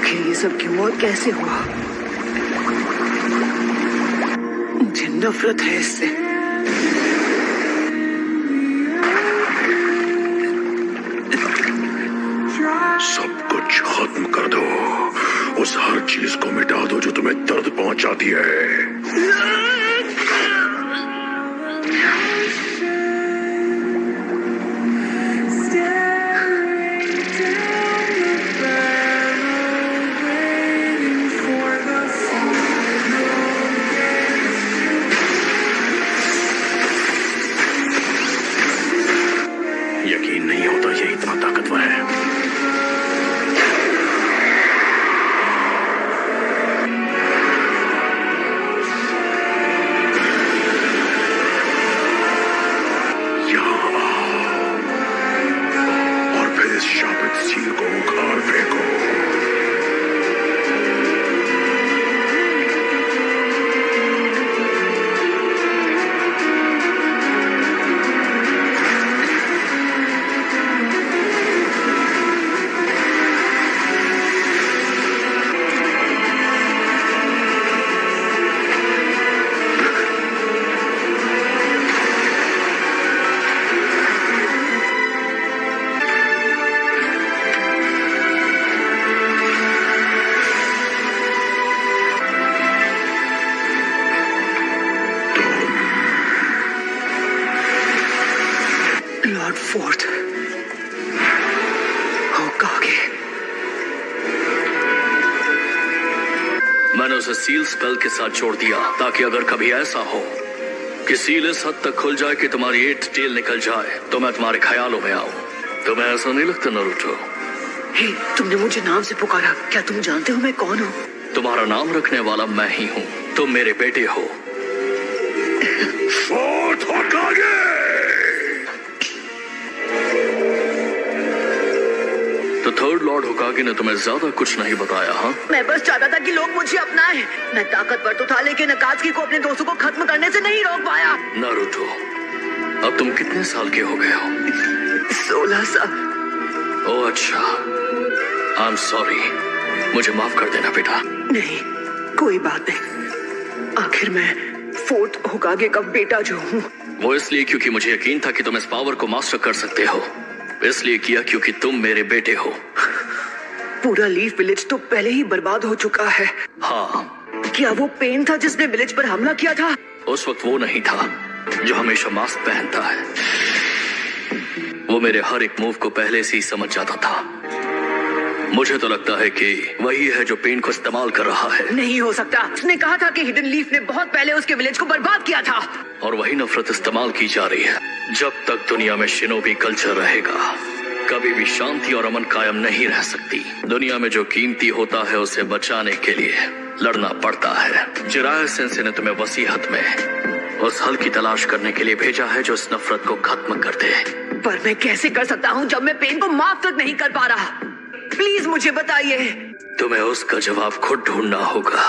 आखिर ये सब क्यों और कैसे हुआ? मुझे नफरत है इससे। सब कुछ खत्म कर दो, उस हर चीज को मिटा दो जो तुम्हें दर्द पहुंचाती है। यकीन नहीं होता ये इतना ताकतवर है। और फिर इस शापित सील को उखाड़ फेंको। Lord fourth होकागे। मैंने उसे सील स्पेल के साथ छोड़ दिया ताकि अगर कभी ऐसा हो कि सील इस हद तक खुल जाए कि तुम्हारी 8 टेल निकल जाए तो मैं तुम्हारे ख्यालों में आऊं। तुम्हें ऐसा नहीं लगता नारुतो? हे, तुमने मुझे नाम से पुकारा। क्या तुम जानते हो मैं कौन हूँ? तुम्हारा नाम रखने वाला मैं ही हूँ। तुम मेरे बेटे हो। फोर्थ होकागे! तो थर्ड लॉर्ड होकागे ने तुम्हें ज्यादा कुछ नहीं बताया? हाँ, मैं बस चाहता था कि लोग मुझे अपनाएं। मैं ताकतवर तो था लेकिन अकात्सुकी को अपने दोस्तों को खत्म करने से नहीं रोक पाया। नारुतो, अब तुम कितने साल के हो गए हो? 16 साल। ओह अच्छा, आई एम सॉरी। मुझे माफ कर देना बेटा। नहीं, कोई बात नहीं। आखिर मैं फोर्थ होकागे का बेटा जो हूँ। वो इसलिए क्योंकि मुझे यकीन था कि तुम इस पावर को मास्टर कर सकते हो। इसलिए किया क्योंकि तुम मेरे बेटे हो। पूरा लीफ विलेज तो पहले ही बर्बाद हो चुका है। हाँ। क्या वो पेन था जिसने विलेज पर हमला किया था? उस वक्त वो नहीं था जो हमेशा मास्क पहनता है। वो मेरे हर एक मूव को पहले से ही समझ जाता था। मुझे तो लगता है कि वही है जो पेन को इस्तेमाल कर रहा है। नहीं हो सकता। उसने कहा था कि हिडन लीफ ने बहुत पहले उसके विलेज को बर्बाद किया था। और वही नफरत इस्तेमाल की जा रही है। जब तक दुनिया में शिनोबी कल्चर रहेगा कभी भी शांति और अमन कायम नहीं रह सकती। दुनिया में जो कीमती होता है उसे बचाने के लिए लड़ना पड़ता है। जिराया सेंसे ने तुम्हें वसीहत में उस हल की तलाश करने के लिए भेजा है जो इस नफरत को खत्म कर दे। पर मैं कैसे कर सकता हूँ जब मैं पेन को माफ तक नहीं कर पा रहा? प्लीज मुझे बताइए। तुम्हें उसका जवाब खुद ढूंढना होगा।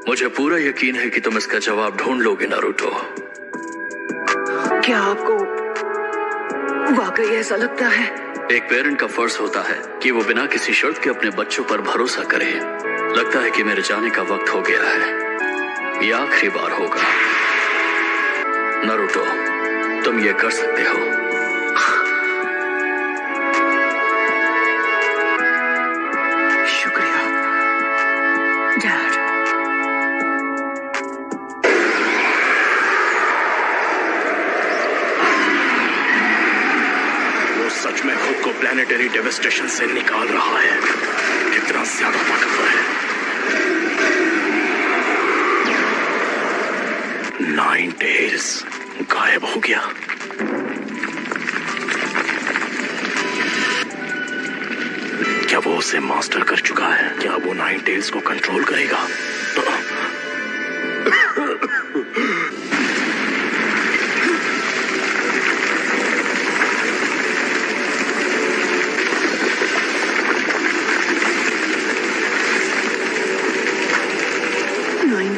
मुझे पूरा यकीन है कि तुम इसका जवाब ढूंढ लोगे नारुतो। क्या आपको वाकई ऐसा लगता है? एक पेरेंट का फर्ज होता है कि वो बिना किसी शर्त के अपने बच्चों पर भरोसा करे। लगता है कि मेरे जाने का वक्त हो गया है। ये आखिरी बार होगा। नारुतो, तुम ये कर सकते हो। शुक्रिया डैड। वो सच में खुद को प्लेनेटरी डेविस्टेशन से निकाल रहा है। कितना ज्यादा ताकतवर है। 9 टेल्स गायब हो गया। क्या वो उसे मास्टर कर चुका है? क्या वो 9 टेल्स को कंट्रोल करेगा?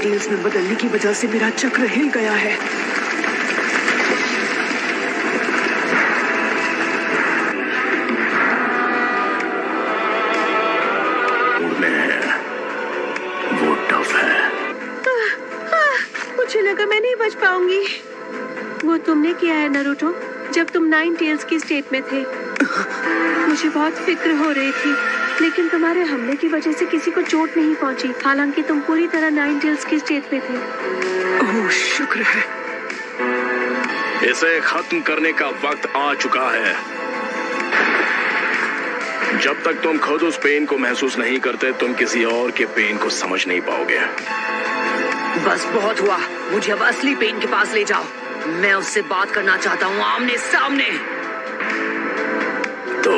टेल्स में बदलने की वजह से मेरा चक्र हिल गया है। मूड में हैं वो टफ है। मुझे लगा मैं नहीं बच पाऊंगी। वो तुमने किया है नारुतो, जब तुम नाइन टेल्स की स्टेट में थे। मुझे बहुत फिक्र हो रही थी, लेकिन तुम्हारे हमले की वजह से किसी को चोट नहीं पहुंची, हालांकि तुम पूरी तरह नाइन टेल्स की स्टेट में थे। ओह शुक्र है। इसे खत्म करने का वक्त आ चुका है। जब तक तुम खुद उस पेन को महसूस नहीं करते, तुम किसी और के पेन को समझ नहीं पाओगे। बस बहुत हुआ, मुझे अब असली पेन के पास ले जाओ। मैं उससे बात करना चाहता हूँ, आमने सामने। तो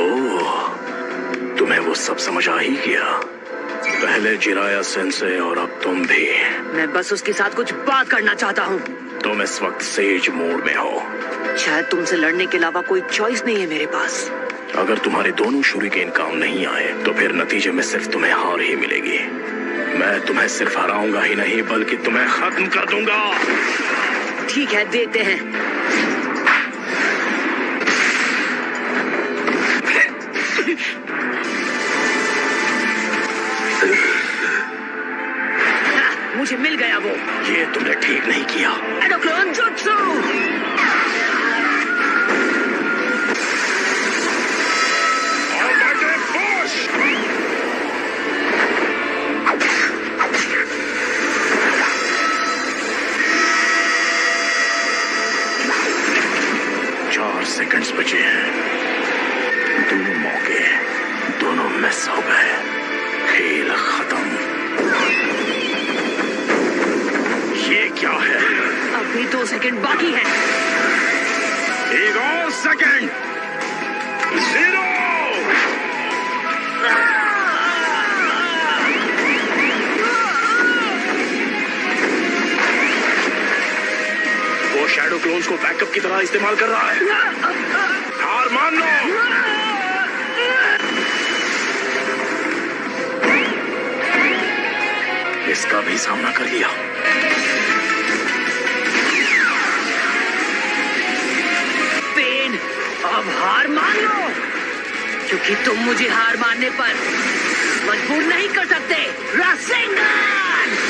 तुम्हें वो सब समझ आ ही गया। पहले जिराया सेंसे और अब तुम भी। मैं बस उसके साथ कुछ बात करना चाहता हूँ। तुम इस वक्त सेज मोड में हो। शायद तुमसे लड़ने के अलावा कोई चॉइस नहीं है मेरे पास। अगर तुम्हारे दोनों शूरिकेन काम नहीं आए तो फिर नतीजे में सिर्फ तुम्हें हार ही मिलेगी। मैं तुम्हें सिर्फ हराऊंगा ही नहीं, बल्कि तुम्हें खत्म कर दूंगा। ठीक है, देखते हैं। मुझे मिल गया वो। ये तुमने ठीक नहीं किया। एडोक्लोन जुत्सु। सेकंड्स बचे हैं। दोनों मौके दोनों मिस हो गए। खेल खत्म। ये क्या है? अभी 2 सेकंड बाकी है। एक और सेकंड। 0। वो शैडो क्लोन्स को बैकअप की तरह इस्तेमाल कर रहा है। हार मान लो। इसका भी सामना कर लिया। पेन, अब हार मान लो, क्योंकि तुम मुझे हार मानने पर मजबूर नहीं कर सकते। रासेंगन!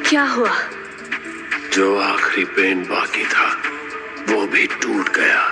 क्या हुआ? जो आखिरी पेन बाकी था वो भी टूट गया।